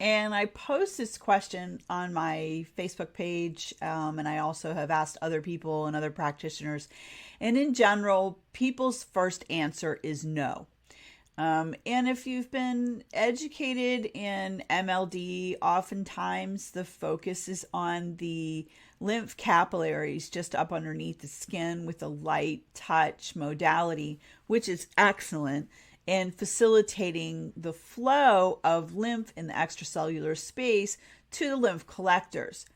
And I post this question on my Facebook page, and I also have asked other people and other practitioners. And in general, people's first answer is no. And if you've been educated in MLD, oftentimes the focus is on the lymph capillaries just up underneath the skin with a light touch modality, which is excellent in facilitating the flow of lymph in the extracellular space to the lymph collectors.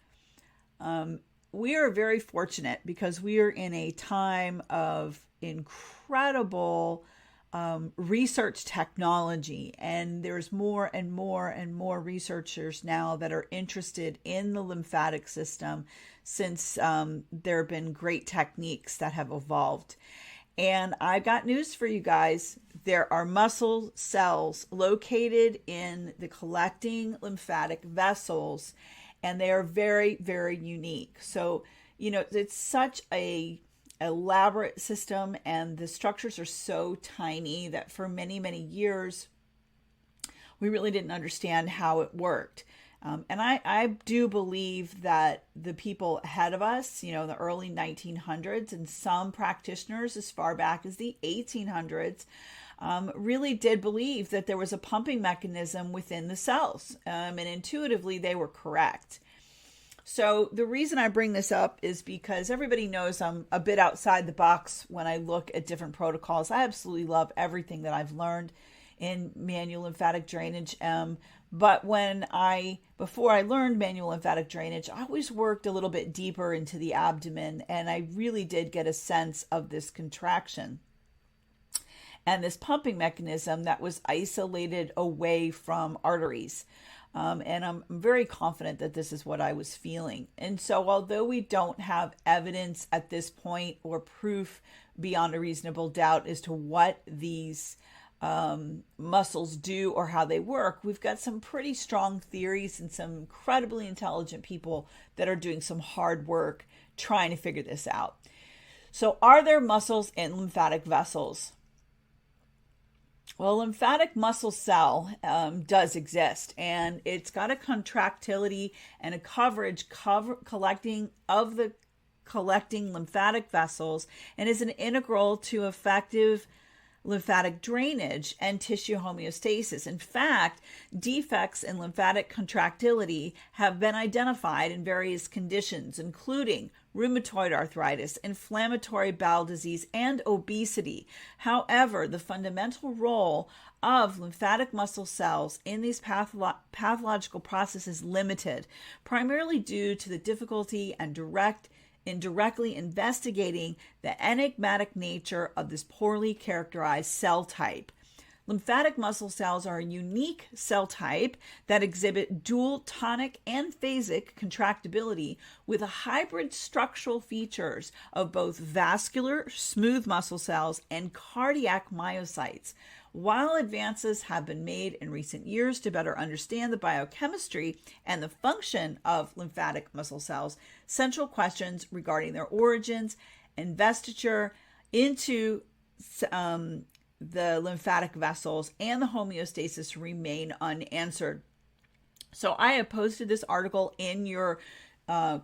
We are very fortunate because we are in a time of incredible research technology, and there's more and more and more researchers now that are interested in the lymphatic system since there have been great techniques that have evolved. And I've got news for you guys. There are muscle cells located in the collecting lymphatic vessels, and they are very, very unique. So, it's such a elaborate system, and the structures are so tiny that for many, many years, we really didn't understand how it worked. And I do believe that the people ahead of us, the early 1900s, and some practitioners as far back as the 1800s, really did believe that there was a pumping mechanism within the cells. And intuitively, they were correct. So the reason I bring this up is because everybody knows I'm a bit outside the box when I look at different protocols. I absolutely love everything that I've learned in manual lymphatic drainage. But before I learned manual lymphatic drainage, I always worked a little bit deeper into the abdomen, and I really did get a sense of this contraction and this pumping mechanism that was isolated away from arteries. And I'm very confident that this is what I was feeling. And so although we don't have evidence at this point or proof beyond a reasonable doubt as to what these muscles do or how they work, we've got some pretty strong theories and some incredibly intelligent people that are doing some hard work trying to figure this out. So are there muscles in lymphatic vessels? Well, a lymphatic muscle cell does exist, and it's got a contractility and a coverage collecting lymphatic vessels, and is an integral to effective lymphatic drainage and tissue homeostasis. In fact, defects in lymphatic contractility have been identified in various conditions, including rheumatoid arthritis, inflammatory bowel disease, and obesity. However, the fundamental role of lymphatic muscle cells in these pathological processes is limited, primarily due to the difficulty and directly investigating the enigmatic nature of this poorly characterized cell type. Lymphatic muscle cells are a unique cell type that exhibit dual tonic and phasic contractibility with a hybrid structural features of both vascular smooth muscle cells and cardiac myocytes. While advances have been made in recent years to better understand the biochemistry and the function of lymphatic muscle cells, central questions regarding their origins, investiture into the lymphatic vessels, and the homeostasis remain unanswered. So I have posted this article in your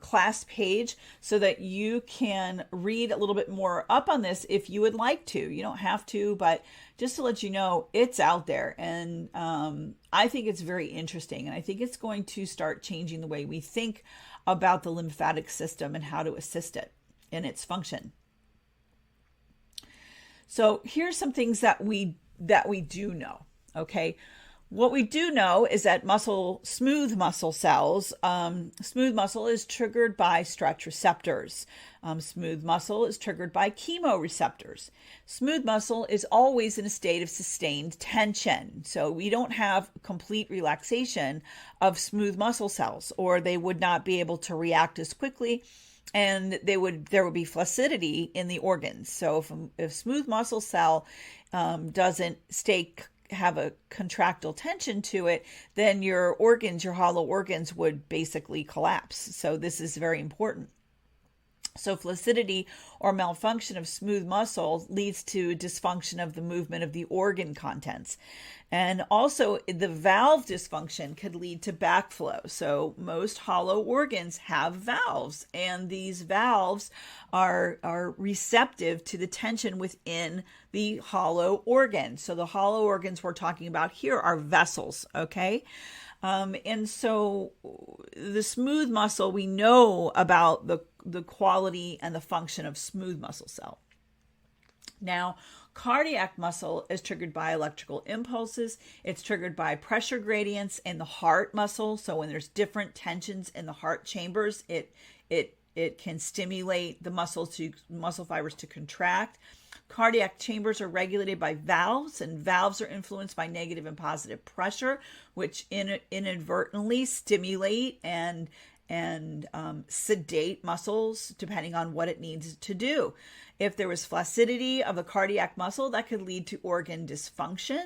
class page so that you can read a little bit more up on this if you would like to. You don't have to, but just to let you know, it's out there. And I think it's very interesting. And I think it's going to start changing the way we think about the lymphatic system and how to assist it in its function. So here's some things that we do know, okay? What we do know is that smooth muscle cells, smooth muscle is triggered by stretch receptors. Smooth muscle is triggered by chemoreceptors. Smooth muscle is always in a state of sustained tension. So we don't have complete relaxation of smooth muscle cells, or they would not be able to react as quickly, and there would be flaccidity in the organs. So if smooth muscle cell doesn't have a contractile tension to it, then your hollow organs would basically collapse. So this is very important. So flaccidity or malfunction of smooth muscle leads to dysfunction of the movement of the organ contents. And also the valve dysfunction could lead to backflow. So most hollow organs have valves, and these valves are receptive to the tension within the hollow organ. So the hollow organs we're talking about here are vessels, okay? And so the smooth muscle, we know about the quality and the function of smooth muscle cell. Now, cardiac muscle is triggered by electrical impulses. It's triggered by pressure gradients in the heart muscle. So when there's different tensions in the heart chambers, it can stimulate the muscle fibers to contract. Cardiac chambers are regulated by valves, and valves are influenced by negative and positive pressure, which inadvertently stimulate and sedate muscles depending on what it needs to do. If there was flaccidity of the cardiac muscle, that could lead to organ dysfunction.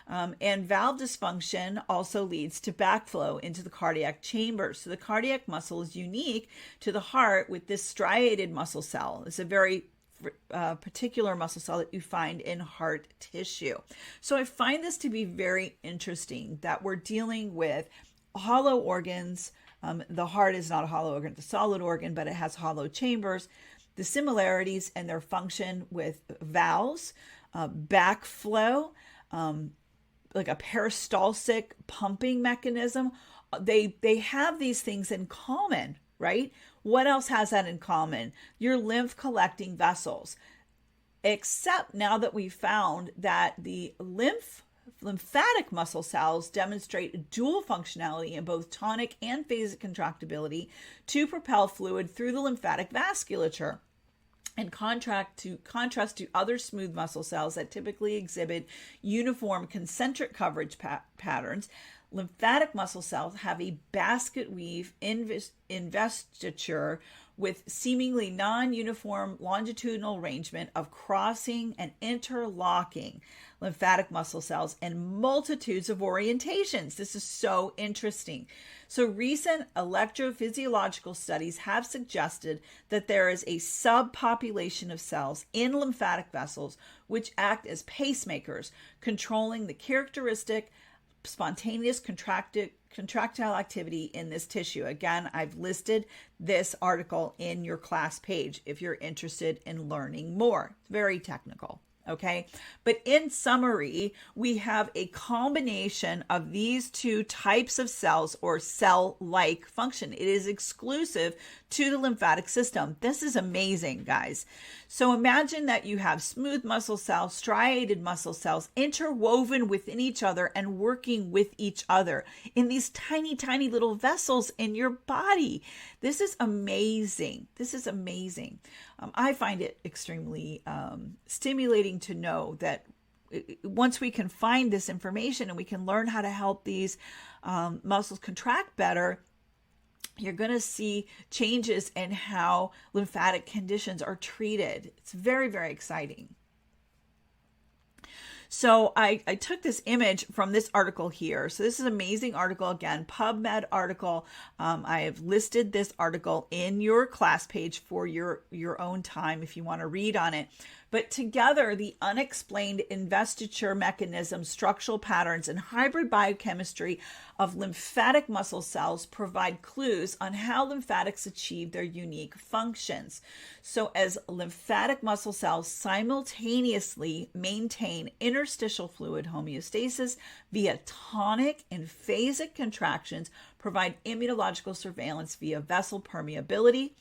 And valve dysfunction also leads to backflow into the cardiac chamber. So the cardiac muscle is unique to the heart with this striated muscle cell. It's a very particular muscle cell that you find in heart tissue. So I find this to be very interesting that we're dealing with hollow organs. The heart is not a hollow organ, it's a solid organ, but it has hollow chambers. The similarities in their function with valves, backflow, like a peristaltic pumping mechanism, they have these things in common, right? What else has that in common? Your lymph collecting vessels. Except now that we've found that the lymphatic muscle cells demonstrate dual functionality in both tonic and phasic contractibility to propel fluid through the lymphatic vasculature. In contrast to other smooth muscle cells that typically exhibit uniform concentric coverage patterns, lymphatic muscle cells have a basket weave investiture with seemingly non-uniform longitudinal arrangement of crossing and interlocking lymphatic muscle cells in multitudes of orientations. This is so interesting. So recent electrophysiological studies have suggested that there is a subpopulation of cells in lymphatic vessels which act as pacemakers, controlling the characteristic spontaneous contractile activity in this tissue. Again, I've listed this article in your class page if you're interested in learning more. It's very technical. Okay. But in summary, we have a combination of these two types of cells or cell-like function. It is exclusive to the lymphatic system. This is amazing, guys. So imagine that you have smooth muscle cells, striated muscle cells interwoven within each other and working with each other in these tiny, tiny little vessels in your body. This is amazing. This is amazing. I find it extremely stimulating to know that once we can find this information and we can learn how to help these muscles contract better, you're going to see changes in how lymphatic conditions are treated. It's very, very exciting. So I took this image from this article here. So this is an amazing article, again, PubMed article. I have listed this article in your class page for your own time if you want to read on it. But together, the unexplained investiture mechanism, structural patterns, and hybrid biochemistry of lymphatic muscle cells provide clues on how lymphatics achieve their unique functions. So as lymphatic muscle cells simultaneously maintain interstitial fluid homeostasis via tonic and phasic contractions, provide immunological surveillance via vessel permeability,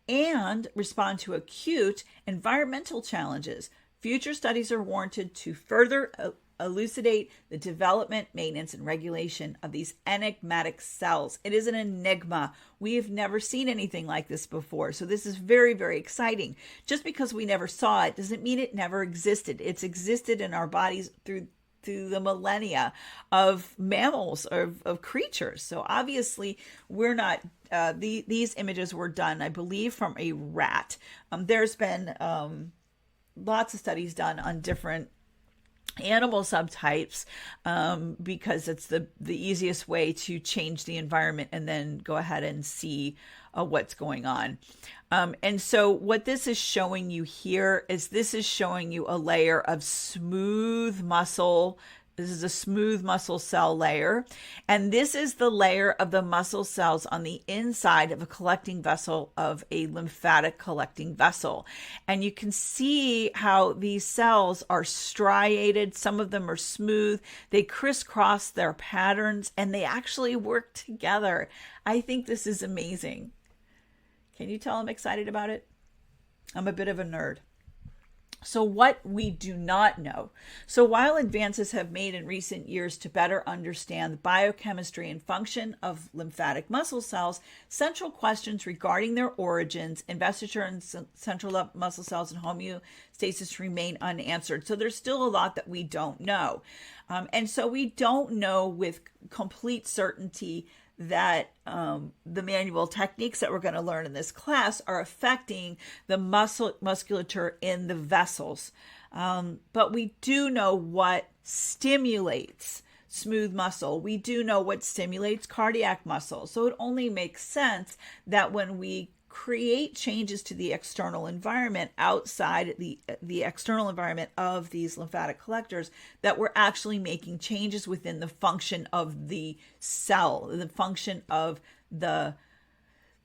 and respond to acute environmental challenges. Future studies are warranted to further elucidate the development, maintenance, and regulation of these enigmatic cells. It is an enigma. We have never seen anything like this before. So this is very, very exciting. Just because we never saw it doesn't mean it never existed. It's existed in our bodies through the millennia of mammals, of creatures. So obviously we're not, these images were done, I believe, from a rat. There's been lots of studies done on different animal subtypes, because it's the easiest way to change the environment and then go ahead and see what's going on. And so what this is showing you here is this is showing you a layer of smooth muscle. This is a smooth muscle cell layer. And this is the layer of the muscle cells on the inside of a collecting vessel, of a lymphatic collecting vessel. And you can see how these cells are striated. Some of them are smooth. They crisscross their patterns and they actually work together. I think this is amazing. Can you tell I'm excited about it? I'm a bit of a nerd. So what we do not know. So while advances have made in recent years to better understand the biochemistry and function of lymphatic muscle cells, central questions regarding their origins, investiture in central muscle cells, and homeostasis remain unanswered. So there's still a lot that we don't know. And so we don't know with complete certainty that the manual techniques that we're going to learn in this class are affecting the musculature in the vessels. But we do know what stimulates smooth muscle. We do know what stimulates cardiac muscle. So it only makes sense that when we create changes to the external environment outside the external environment of these lymphatic collectors, that we're actually making changes within the function of the cell, the function of the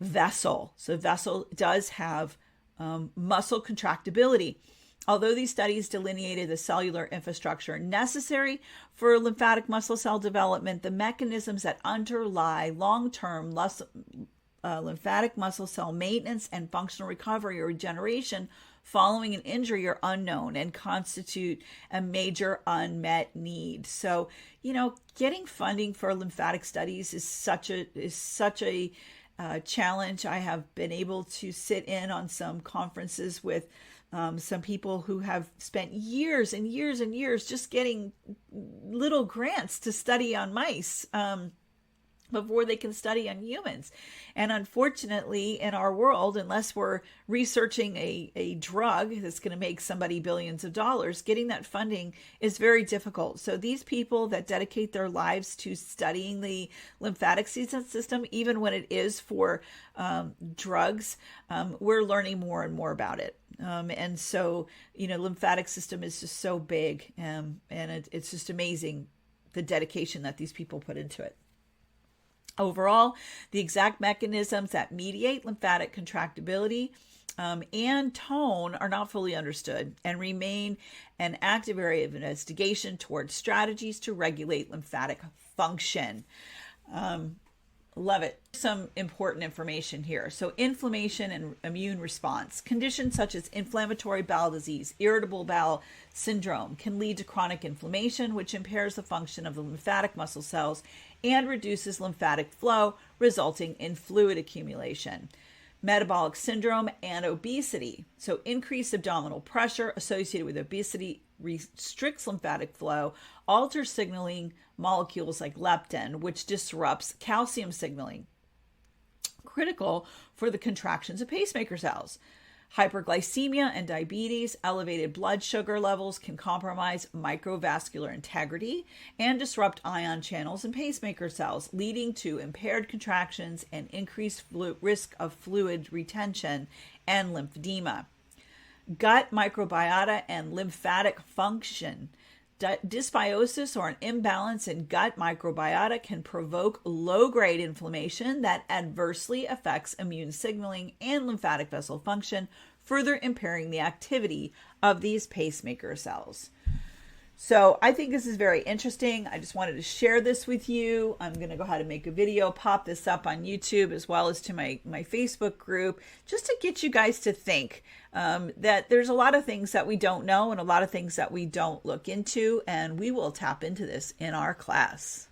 vessel. So the vessel does have muscle contractibility. Although these studies delineated the cellular infrastructure necessary for lymphatic muscle cell development, the mechanisms that underlie long-term lymphatic muscle cell maintenance and functional recovery or regeneration following an injury are unknown and constitute a major unmet need. So, getting funding for lymphatic studies is such a challenge. I have been able to sit in on some conferences with some people who have spent years and years and years just getting little grants to study on mice before they can study on humans. And unfortunately, in our world, unless we're researching a drug that's going to make somebody billions of dollars, getting that funding is very difficult. So these people that dedicate their lives to studying the lymphatic system, even when it is for drugs, we're learning more and more about it. And so, lymphatic system is just so big, and it's just amazing the dedication that these people put into it. Overall, the exact mechanisms that mediate lymphatic contractibility and tone are not fully understood and remain an active area of investigation towards strategies to regulate lymphatic function. Love it. Some important information here. So inflammation and immune response. Conditions such as inflammatory bowel disease, irritable bowel syndrome can lead to chronic inflammation, which impairs the function of the lymphatic muscle cells and reduces lymphatic flow, resulting in fluid accumulation. Metabolic syndrome and obesity. So increased abdominal pressure associated with obesity restricts lymphatic flow, alters signaling molecules like leptin, which disrupts calcium signaling, critical for the contractions of pacemaker cells. Hyperglycemia and diabetes, elevated blood sugar levels can compromise microvascular integrity and disrupt ion channels in pacemaker cells, leading to impaired contractions and increased risk of fluid retention and lymphedema. Gut microbiota and lymphatic function. Dysbiosis or an imbalance in gut microbiota can provoke low-grade inflammation that adversely affects immune signaling and lymphatic vessel function, further impairing the activity of these pacemaker cells. So I think this is very interesting. I just wanted to share this with you. I'm going to go ahead and make a video, pop this up on YouTube as well as to my Facebook group, just to get you guys to think that there's a lot of things that we don't know and a lot of things that we don't look into, and we will tap into this in our class.